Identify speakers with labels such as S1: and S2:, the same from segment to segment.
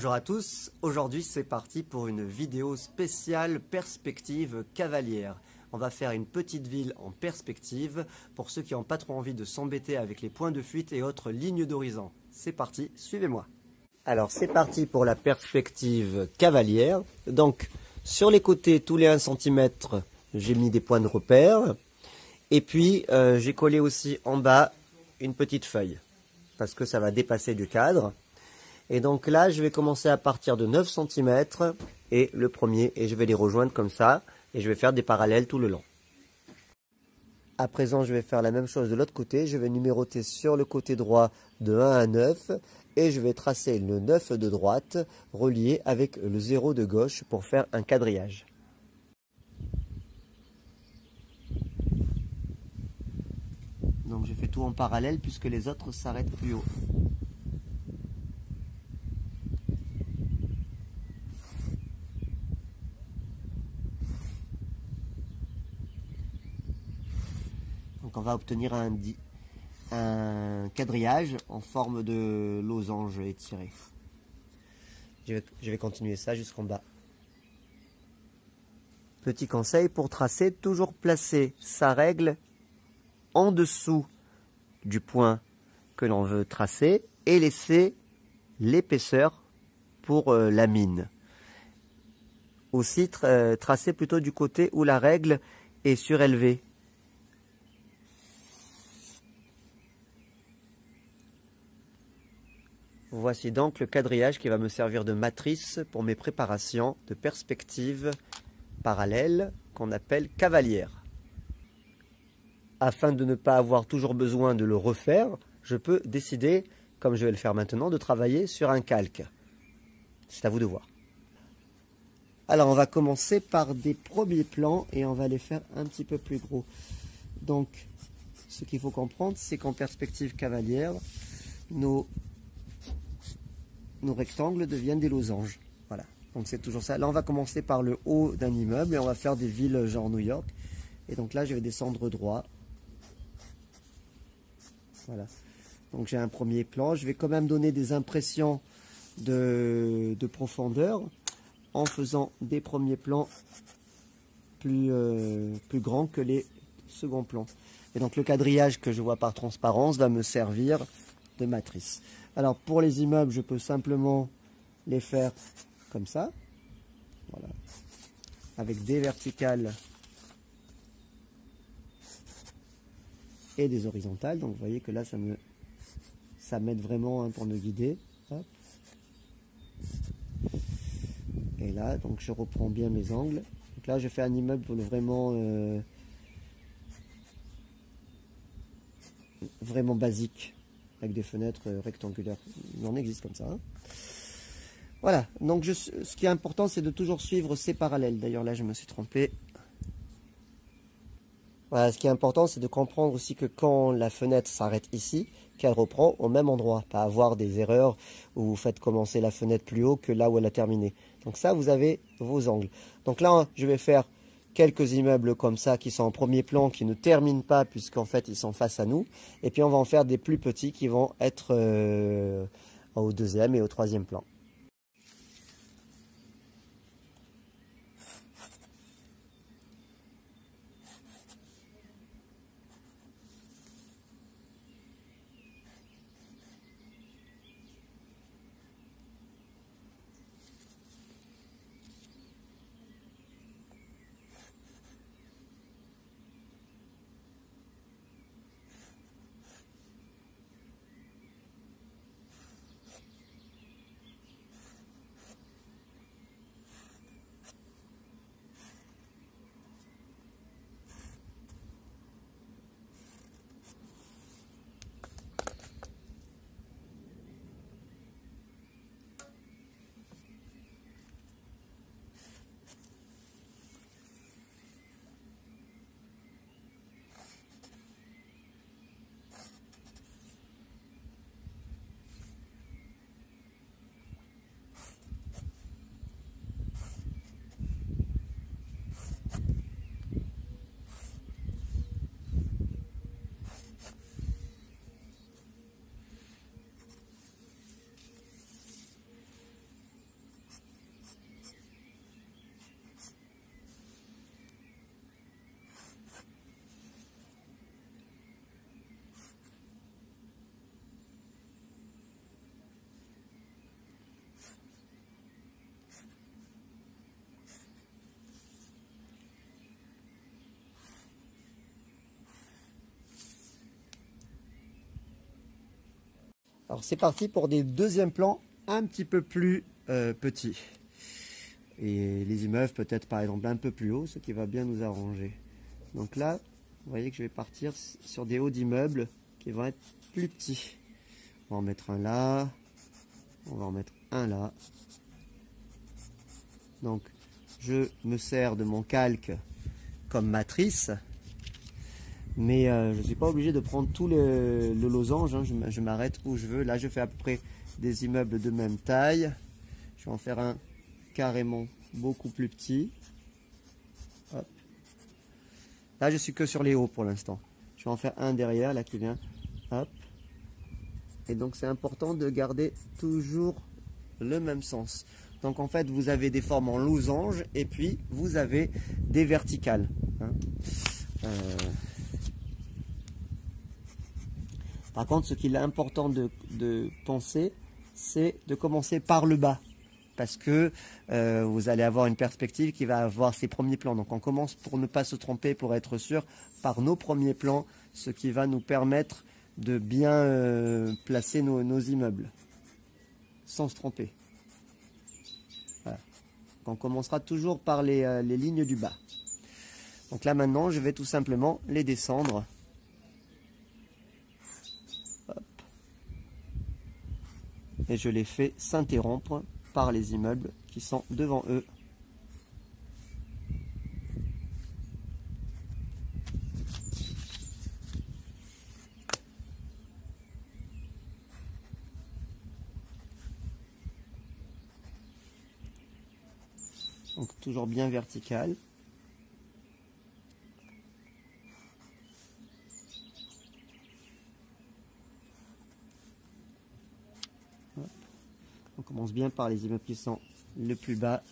S1: Bonjour à tous, aujourd'hui c'est parti pour une vidéo spéciale perspective cavalière. On va faire une petite ville en perspective pour ceux qui n'ont pas trop envie de s'embêter avec les points de fuite et autres lignes d'horizon. C'est parti, suivez-moi. Alors c'est parti pour la perspective cavalière. Donc sur les côtés, tous les 1 cm, j'ai mis des points de repère. Et puis j'ai collé aussi en bas une petite feuille parce que ça va dépasser du cadre. Et donc là, je vais commencer à partir de 9 cm et le premier, et je vais les rejoindre comme ça, et je vais faire des parallèles tout le long. À présent, je vais faire la même chose de l'autre côté. Je vais numéroter sur le côté droit de 1 à 9, et je vais tracer le 9 de droite, relié avec le 0 de gauche pour faire un quadrillage. Donc je fais tout en parallèle puisque les autres s'arrêtent plus haut. Donc on va obtenir un quadrillage en forme de losange étiré. Je vais continuer ça jusqu'en bas. Petit conseil pour tracer, toujours placer sa règle en dessous du point que l'on veut tracer et laisser l'épaisseur pour la mine. Aussi tracer plutôt du côté où la règle est surélevée. Voici donc le quadrillage qui va me servir de matrice pour mes préparations de perspectives parallèles qu'on appelle cavalières. Afin de ne pas avoir toujours besoin de le refaire, je peux décider, comme je vais le faire maintenant, de travailler sur un calque. C'est à vous de voir. Alors on va commencer par des premiers plans et on va les faire un petit peu plus gros. Donc ce qu'il faut comprendre, c'est qu'en perspective cavalière, nos rectangles deviennent des losanges. Voilà, donc c'est toujours ça. Là on va commencer par le haut d'un immeuble et on va faire des villes genre New York. Et donc là je vais descendre droit. Voilà, donc j'ai un premier plan. Je vais quand même donner des impressions de profondeur en faisant des premiers plans plus grands que les seconds plans. Et donc le quadrillage que je vois par transparence va me servir de matrice. Alors pour les immeubles, je peux simplement les faire comme ça, voilà, avec des verticales et des horizontales. Donc vous voyez que là ça m'aide vraiment pour me guider. Hop. Et là, donc je reprends bien mes angles. Donc là, je fais un immeuble vraiment basique, avec des fenêtres rectangulaires. Il en existe comme ça. Hein. Voilà, donc ce qui est important, c'est de toujours suivre ces parallèles. D'ailleurs, là, je me suis trompé. Voilà, ce qui est important, c'est de comprendre aussi que quand la fenêtre s'arrête ici, qu'elle reprend au même endroit. Pas avoir des erreurs où vous faites commencer la fenêtre plus haut que là où elle a terminé. Donc ça, vous avez vos angles. Donc là, je vais faire quelques immeubles comme ça qui sont en premier plan, qui ne terminent pas puisqu'en fait ils sont face à nous. Et puis on va en faire des plus petits qui vont être au deuxième et au troisième plan. Alors c'est parti pour des deuxièmes plans un petit peu plus petits. Et les immeubles peut-être par exemple un peu plus haut, ce qui va bien nous arranger. Donc là, vous voyez que je vais partir sur des hauts d'immeubles qui vont être plus petits. On va en mettre un là, on va en mettre un là. Donc je me sers de mon calque comme matrice, mais je ne suis pas obligé de prendre tout le losange, hein. Je m'arrête où je veux. Là je fais à peu près des immeubles de même taille. Je vais en faire un carrément beaucoup plus petit. Hop. Là je suis que sur les hauts pour l'instant. Je vais en faire un derrière là qui vient. Hop. Et donc c'est important de garder toujours le même sens. Donc en fait vous avez des formes en losange et puis vous avez des verticales, hein. Par contre ce qu'il est important de penser, c'est de commencer par le bas. Parce que vous allez avoir une perspective qui va avoir ses premiers plans. Donc on commence pour ne pas se tromper, pour être sûr, par nos premiers plans, ce qui va nous permettre de bien placer nos immeubles, sans se tromper. Voilà. On commencera toujours par les lignes du bas. Donc là maintenant, je vais tout simplement les descendre. Hop. Et je les fais s'interrompre par les immeubles qui sont devant eux. Donc toujours bien vertical. Hop. On commence bien par les immeubles qui sont le plus bas.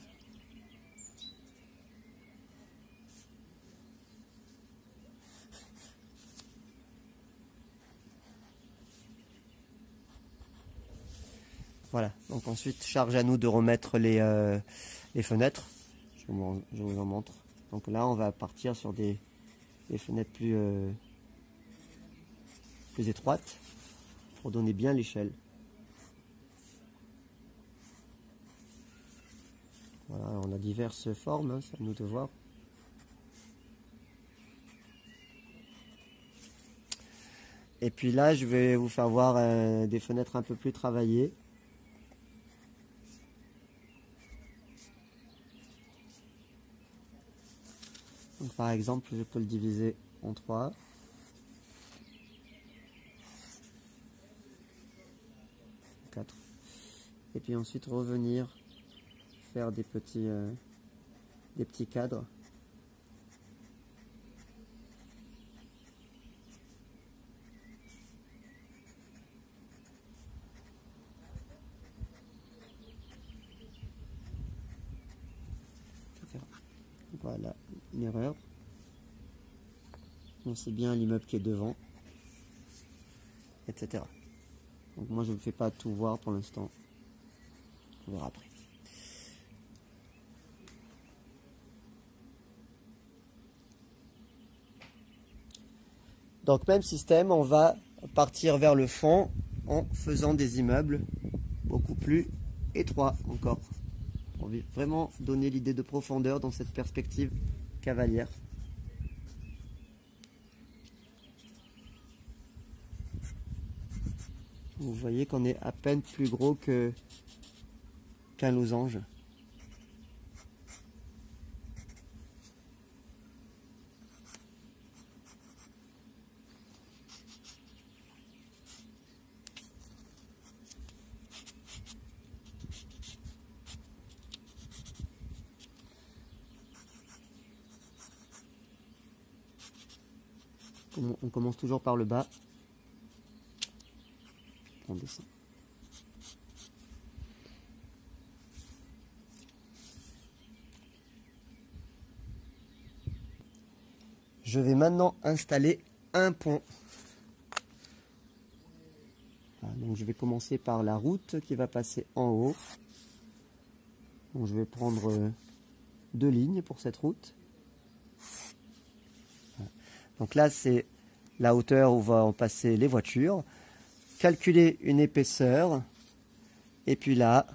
S1: Voilà, donc ensuite charge à nous de remettre les fenêtres. Je vous en montre. Donc là on va partir sur des fenêtres plus étroites pour donner bien l'échelle. Voilà, on a diverses formes, hein, c'est à nous de voir. Et puis là je vais vous faire voir des fenêtres un peu plus travaillées. Donc, par exemple, je peux le diviser en 3. Quatre. Et puis ensuite revenir faire des petits cadres. Voilà l'erreur. On sait bien l'immeuble qui est devant, etc. Donc moi je ne fais pas tout voir pour l'instant. On verra après. Donc même système, on va partir vers le fond en faisant des immeubles beaucoup plus étroits encore. Pour vraiment donner l'idée de profondeur dans cette perspective cavalière. Vous voyez qu'on est à peine plus gros qu'un losange. On commence toujours par le bas. On descend. Je vais maintenant installer un pont. Voilà, donc je vais commencer par la route qui va passer en haut. Donc je vais prendre 2 lignes pour cette route. Voilà. Donc là c'est la hauteur où vont passer les voitures. calculer une épaisseur et puis là,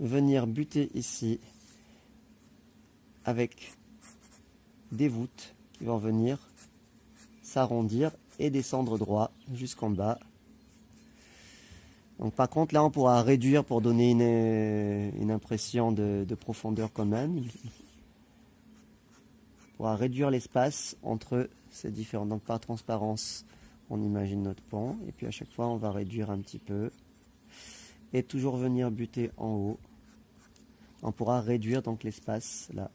S1: venir buter ici avec des voûtes qui vont venir s'arrondir et descendre droit jusqu'en bas. Donc par contre là on pourra réduire pour donner une impression de profondeur quand même. On pourra réduire l'espace entre ces différents. Donc par transparence on imagine notre pont et puis à chaque fois on va réduire un petit peu et toujours venir buter en haut. On pourra réduire donc l'espace là.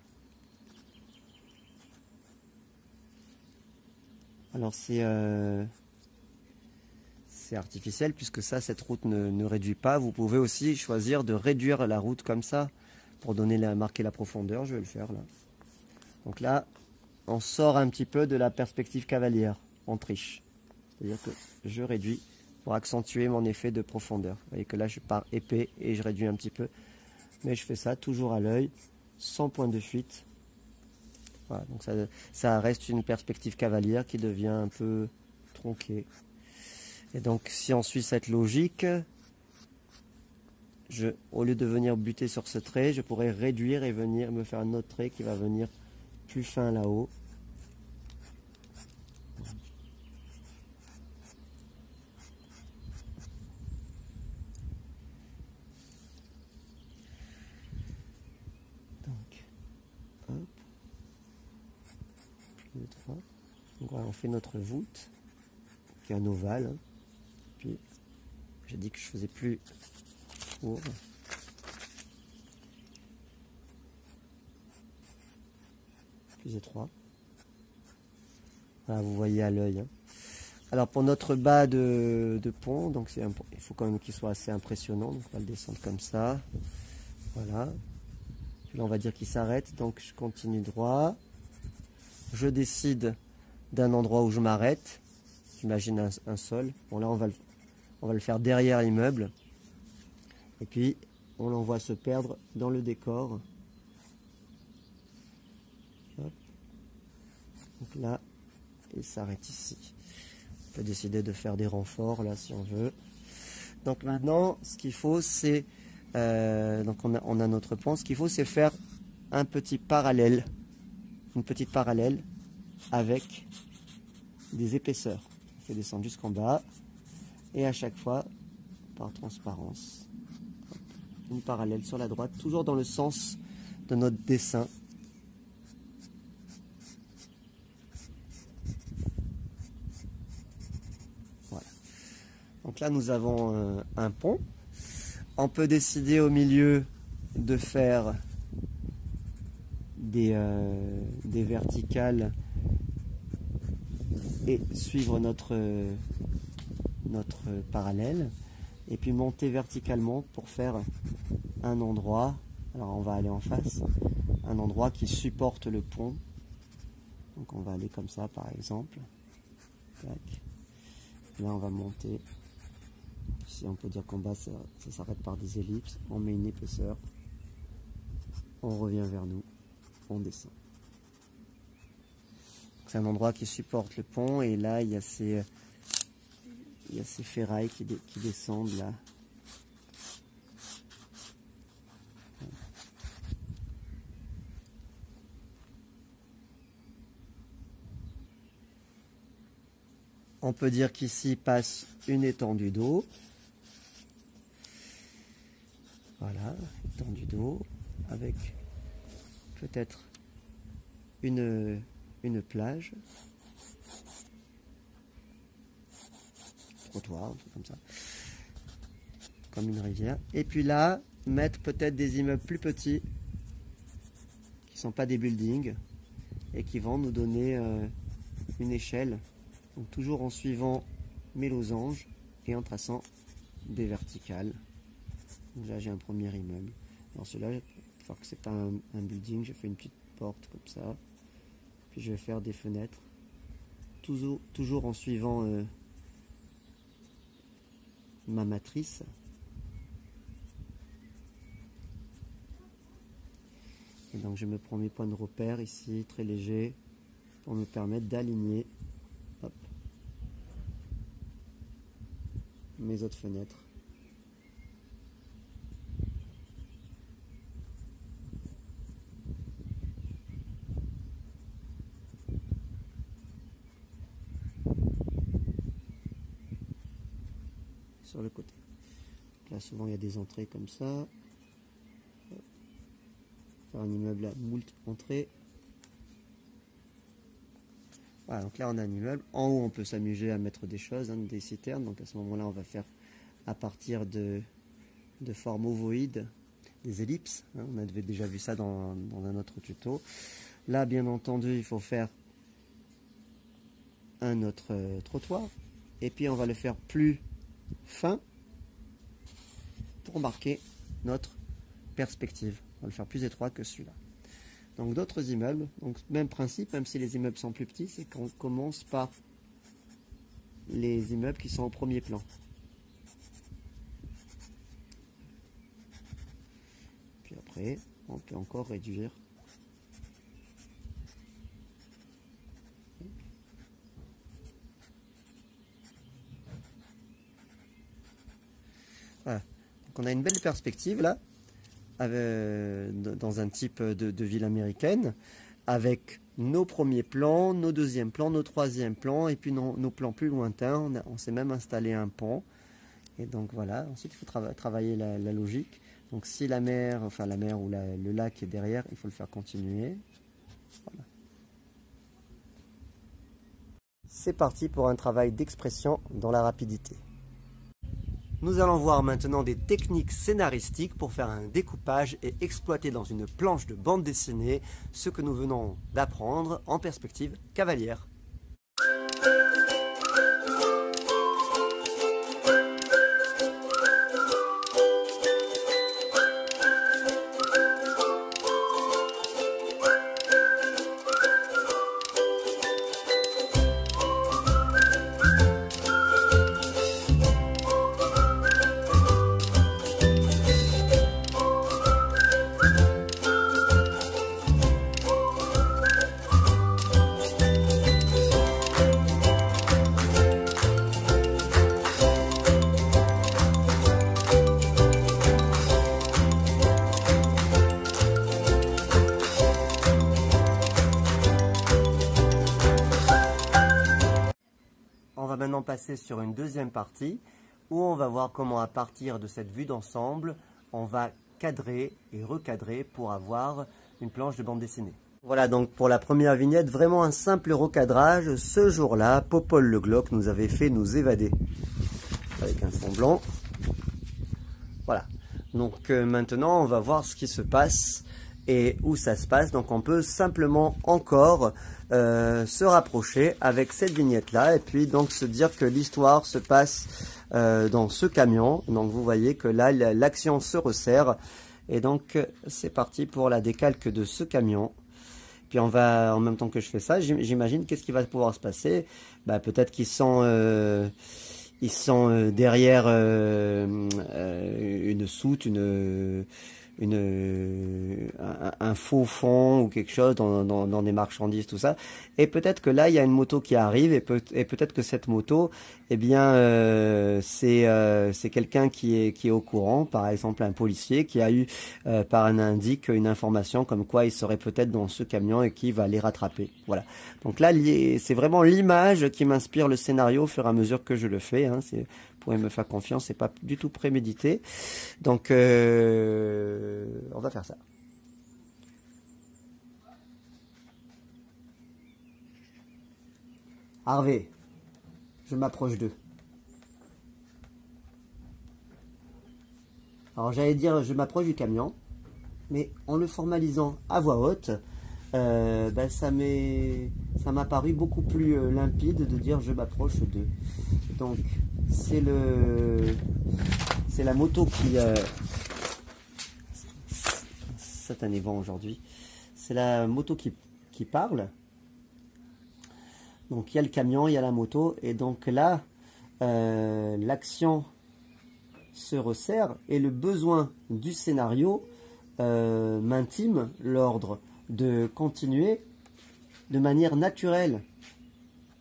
S1: Alors c'est artificiel puisque ça, cette route ne réduit pas. Vous pouvez aussi choisir de réduire la route comme ça pour marquer la profondeur. Je vais le faire là. Donc là, on sort un petit peu de la perspective cavalière. On triche. C'est-à-dire que je réduis pour accentuer mon effet de profondeur. Vous voyez que là, je pars épais et je réduis un petit peu. Mais je fais ça toujours à l'œil, sans point de fuite. Voilà, donc ça reste une perspective cavalière qui devient un peu tronquée. Et donc si on suit cette logique, au lieu de venir buter sur ce trait, je pourrais réduire et venir me faire un autre trait qui va venir plus fin là-haut. Donc, hop. Une fois. Donc voilà, on fait notre voûte, qui est un ovale. Hein. Puis j'ai dit que je faisais plus court. Plus étroit. Voilà, vous voyez à l'œil. Hein. Alors pour notre bas de pont, donc il faut quand même qu'il soit assez impressionnant. Donc on va le descendre comme ça. Voilà. Puis là on va dire qu'il s'arrête. Donc je continue droit. Je décide d'un endroit où je m'arrête. J'imagine un sol. Bon là on va le faire derrière l'immeuble. Et puis on l'envoie se perdre dans le décor. Hop. Donc là, il s'arrête ici. On peut décider de faire des renforts là si on veut. Donc maintenant, ce qu'il faut c'est, donc on a notre pont. Ce qu'il faut c'est faire un petit parallèle, une petite parallèle avec des épaisseurs. On fait descendre jusqu'en bas et à chaque fois par transparence, une parallèle sur la droite, toujours dans le sens de notre dessin. Voilà. Donc là nous avons un pont. On peut décider au milieu de faire des verticales et suivre notre parallèle et puis monter verticalement pour faire un endroit, alors on va aller en face, un endroit qui supporte le pont. Donc on va aller comme ça par exemple. Tac. Là on va monter. Ici on peut dire qu'en bas ça s'arrête par des ellipses. On met une épaisseur. On revient vers nous. On descend. C'est un endroit qui supporte le pont et là il y a ces ferrailles qui descendent là. On peut dire qu'ici passe une étendue d'eau. Voilà, étendue d'eau avec peut-être une plage, trottoir, un truc comme ça, comme une rivière. Et puis là, mettre peut-être des immeubles plus petits, qui ne sont pas des buildings, et qui vont nous donner une échelle. Donc toujours en suivant mes losanges et en traçant des verticales. Donc là j'ai un premier immeuble. Alors celui-là, faut que c'est pas un building, j'ai fait une petite porte comme ça. Puis je vais faire des fenêtres. Toujours en suivant ma matrice. Et donc je me prends mes points de repère ici, très légers, pour me permettre d'aligner mes autres fenêtres. Sur le côté. Là, souvent, il y a des entrées comme ça. Faire un immeuble à moult entrées. Voilà, donc là, on a un immeuble. En haut, on peut s'amuser à mettre des choses, hein, des citernes. Donc à ce moment-là, on va faire à partir de formes ovoïdes, des ellipses. Hein, on avait déjà vu ça dans un autre tuto. Là, bien entendu, il faut faire un autre trottoir. Et puis, on va le faire plus fin pour marquer notre perspective. On va le faire plus étroit que celui-là. Donc d'autres immeubles, donc même principe, même si les immeubles sont plus petits, c'est qu'on commence par les immeubles qui sont au premier plan. Puis après, on peut encore réduire. Voilà. Donc on a une belle perspective là, dans un type de ville américaine, avec nos premiers plans, nos deuxièmes plans, nos troisièmes plans, et puis nos plans plus lointains. On s'est même installé un pont. Et donc voilà, ensuite il faut travailler la logique. Donc si la mer, enfin la mer ou le lac est derrière, il faut le faire continuer. Voilà. C'est parti pour un travail d'expression dans la rapidité. Nous allons voir maintenant des techniques scénaristiques pour faire un découpage et exploiter dans une planche de bande dessinée ce que nous venons d'apprendre en perspective cavalière. On va maintenant passer sur une deuxième partie où on va voir comment à partir de cette vue d'ensemble, on va cadrer et recadrer pour avoir une planche de bande dessinée. Voilà donc pour la première vignette, vraiment un simple recadrage. Ce jour-là, Popol le Glauque nous avait fait nous évader avec un fond blanc. Voilà, donc maintenant on va voir ce qui se passe et où ça se passe. Donc on peut simplement encore se rapprocher avec cette vignette là et puis donc se dire que l'histoire se passe dans ce camion. Donc vous voyez que là l'action se resserre et donc c'est parti pour la décalque de ce camion. Puis on va, en même temps que je fais ça, j'imagine qu'est-ce qui va pouvoir se passer. Bah, peut-être qu'ils sont derrière une soute, un faux fond ou quelque chose dans des marchandises, tout ça. Et peut-être que là, il y a une moto qui arrive et peut-être que cette moto, eh bien, c'est quelqu'un qui est au courant, par exemple un policier qui a eu par un indice une information comme quoi il serait peut-être dans ce camion et qui va les rattraper. Voilà. Donc là, c'est vraiment l'image qui m'inspire le scénario au fur et à mesure que je le fais. Hein. Vous pouvez me faire confiance, c'est pas du tout prémédité. Donc, on va faire ça. Harvey, je m'approche d'eux. Alors j'allais dire je m'approche du camion, mais en le formalisant à voix haute, ben, ça m'a paru beaucoup plus limpide de dire je m'approche d'eux. Donc c'est la moto qui c'est un vent aujourd'hui. C'est la moto qui parle. Donc il y a le camion, il y a la moto, et donc là, l'action se resserre et le besoin du scénario m'intime l'ordre de continuer de manière naturelle.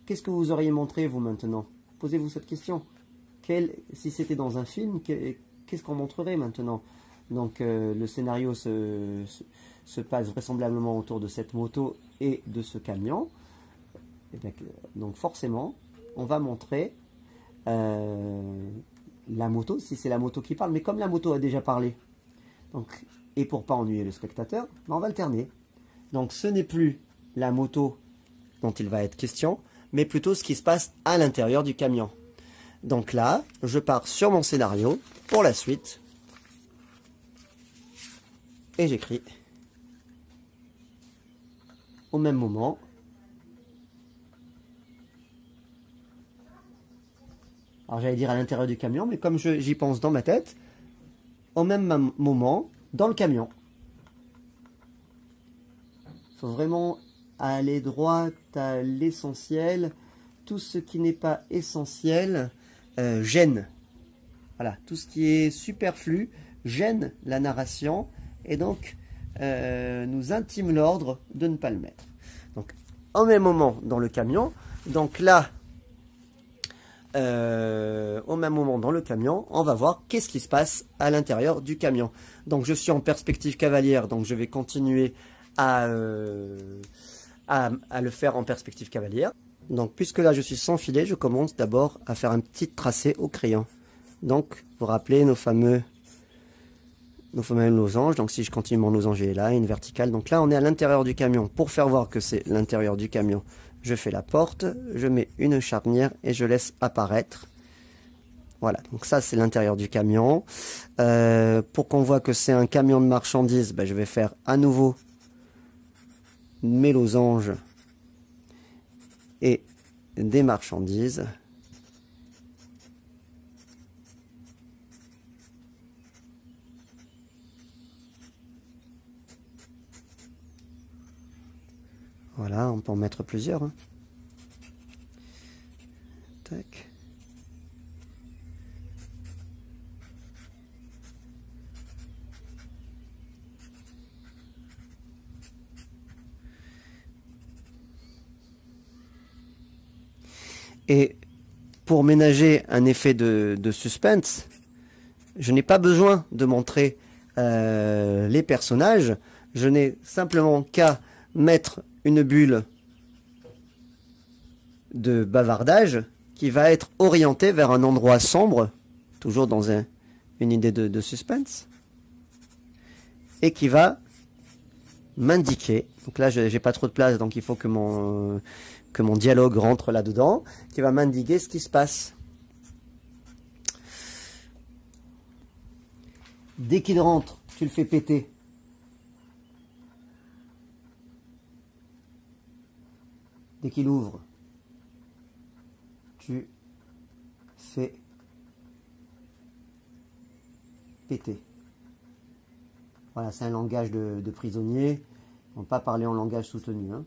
S1: Qu'est-ce que vous auriez montré vous maintenant? Posez-vous cette question. si c'était dans un film, qu'est-ce qu'on montrerait maintenant? Donc le scénario se passe vraisemblablement autour de cette moto et de ce camion. Et bien, donc forcément, on va montrer la moto, si c'est la moto qui parle, mais comme la moto a déjà parlé, donc, et pour pas ennuyer le spectateur, ben on va alterner. Donc ce n'est plus la moto dont il va être question, mais plutôt ce qui se passe à l'intérieur du camion. Donc là, je pars sur mon scénario pour la suite, et j'écris au même moment. Alors j'allais dire à l'intérieur du camion, mais comme j'y pense dans ma tête, au même moment, dans le camion. Il faut vraiment aller droit à l'essentiel. Tout ce qui n'est pas essentiel gêne. Voilà, tout ce qui est superflu gêne la narration et donc nous intime l'ordre de ne pas le mettre. Donc, au même moment dans le camion, donc là, au même moment dans le camion, on va voir qu'est-ce qui se passe à l'intérieur du camion. Donc, je suis en perspective cavalière, donc je vais continuer à le faire en perspective cavalière. Donc, puisque là je suis sans filet, je commence d'abord à faire un petit tracé au crayon. Donc, vous rappelez nos fameux losanges. Donc, si je continue mon losange est là, une verticale. Donc là, on est à l'intérieur du camion. Pour faire voir que c'est l'intérieur du camion, je fais la porte, je mets une charnière et je laisse apparaître. Voilà, donc ça c'est l'intérieur du camion. Pour qu'on voit que c'est un camion de marchandises, ben, je vais faire à nouveau mes losanges et des marchandises. Voilà, on peut en mettre plusieurs. Hein. Tac. Et pour ménager un effet de suspense, je n'ai pas besoin de montrer les personnages. Je n'ai simplement qu'à mettre une bulle de bavardage qui va être orientée vers un endroit sombre, toujours dans une idée de suspense, et qui va m'indiquer, donc là j'ai pas trop de place, donc il faut que mon dialogue rentre là-dedans, qui va m'indiquer ce qui se passe. Dès qu'il rentre, tu le fais péter. Dès qu'il ouvre, tu fais péter. Voilà, c'est un langage de prisonnier. On ne va pas parler en langage soutenu. Hein.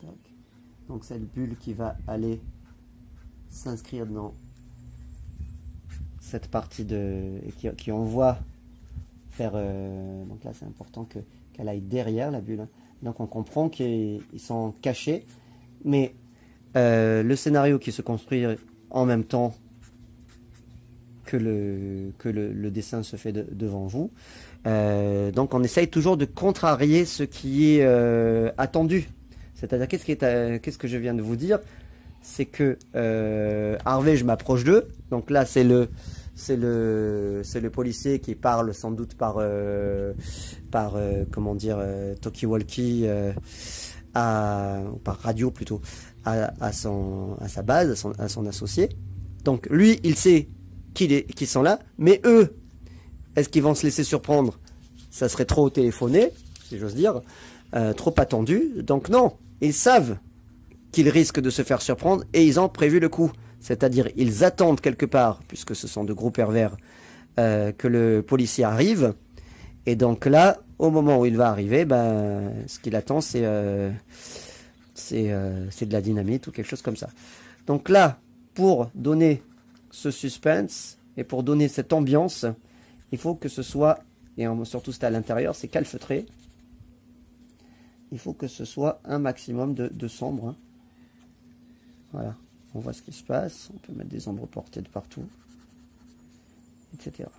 S1: Tac. Donc cette bulle qui va aller s'inscrire dans cette partie qui envoie faire... donc là c'est important qu'elle aille derrière la bulle. Hein. Donc on comprend qu'ils sont cachés. Mais le scénario qui se construit en même temps que le dessin se fait devant vous. Donc on essaye toujours de contrarier ce qui est attendu. C'est-à-dire qu'est-ce que je viens de vous dire, c'est que Harvey, je m'approche d'eux. Donc là c'est le policier qui parle sans doute par comment dire talkie-walkie par radio plutôt à sa base, à son associé. Donc lui il sait qu'ils sont là, mais eux, est-ce qu'ils vont se laisser surprendre? Ça serait trop téléphoné, si j'ose dire, trop attendu. Donc non, ils savent qu'ils risquent de se faire surprendre et ils ont prévu le coup. C'est-à-dire, ils attendent quelque part, puisque ce sont de gros pervers, que le policier arrive. Et donc là, au moment où il va arriver, ben, ce qu'il attend, c'est de la dynamite ou quelque chose comme ça. Donc là, pour donner ce suspense et pour donner cette ambiance, il faut que ce soit, et surtout c'est à l'intérieur, c'est calfeutré. Il faut que ce soit un maximum de sombre. Hein. Voilà. On voit ce qui se passe. On peut mettre des ombres portées de partout, etc.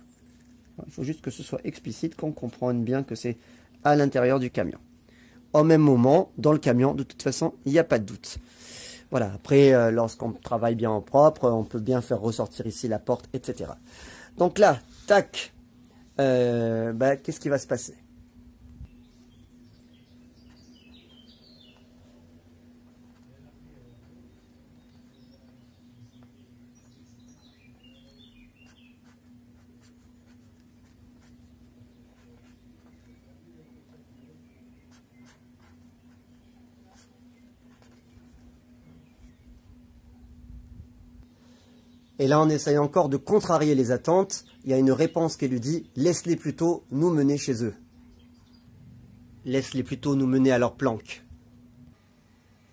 S1: Il faut juste que ce soit explicite, qu'on comprenne bien que c'est à l'intérieur du camion. Au même moment, dans le camion, de toute façon, il n'y a pas de doute. Voilà, après, lorsqu'on travaille bien en propre, on peut bien faire ressortir ici la porte, etc. Donc là, tac, qu'est-ce qui va se passer? Et là, on essaye encore de contrarier les attentes. Il y a une réponse qui lui dit « Laisse-les plutôt nous mener chez eux. Laisse-les plutôt nous mener à leur planque. »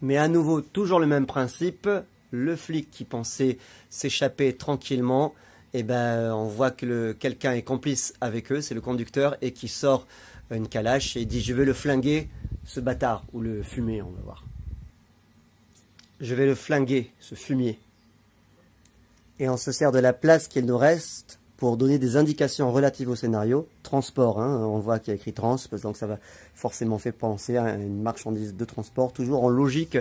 S1: Mais à nouveau, toujours le même principe. Le flic qui pensait s'échapper tranquillement, on voit que quelqu'un est complice avec eux, c'est le conducteur, et qui sort une calache et dit « Je vais le flinguer, ce bâtard. » Ou le fumier, on va voir. « Je vais le flinguer, ce fumier. » Et on se sert de la place qu'il nous reste pour donner des indications relatives au scénario. Transport, on voit qu'il y a écrit trans, donc ça va forcément faire penser à une marchandise de transport, toujours en logique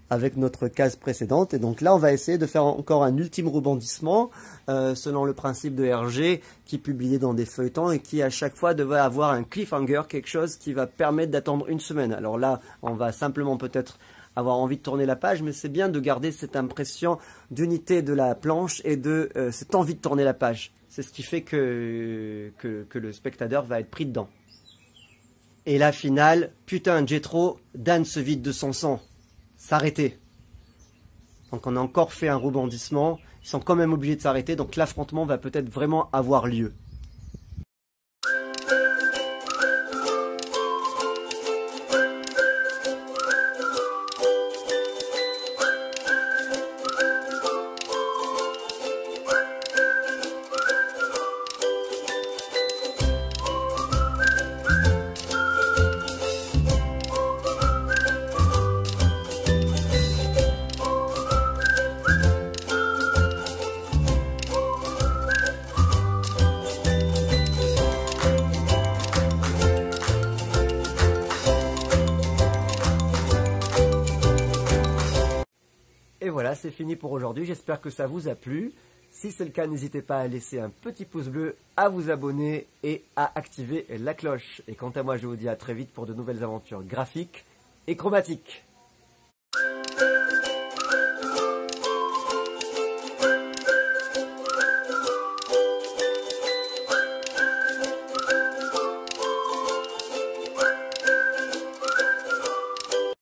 S1: avec notre case précédente. Et donc là, on va essayer de faire encore un ultime rebondissement, selon le principe de Hergé, qui publiait dans des feuilletons et qui à chaque fois devait avoir un cliffhanger, quelque chose qui va permettre d'attendre une semaine. Alors là, on va simplement peut-être avoir envie de tourner la page, mais c'est bien de garder cette impression d'unité de la planche et de cette envie de tourner la page. C'est ce qui fait que le spectateur va être pris dedans. Et la finale, putain, Jethro, Dan se vide de son sang. S'arrêter. Donc on a encore fait un rebondissement. Ils sont quand même obligés de s'arrêter, donc l'affrontement va peut-être vraiment avoir lieu. Et voilà, c'est fini pour aujourd'hui. J'espère que ça vous a plu. Si c'est le cas, n'hésitez pas à laisser un petit pouce bleu, à vous abonner et à activer la cloche. Et quant à moi, je vous dis à très vite pour de nouvelles aventures graphiques et chromatiques.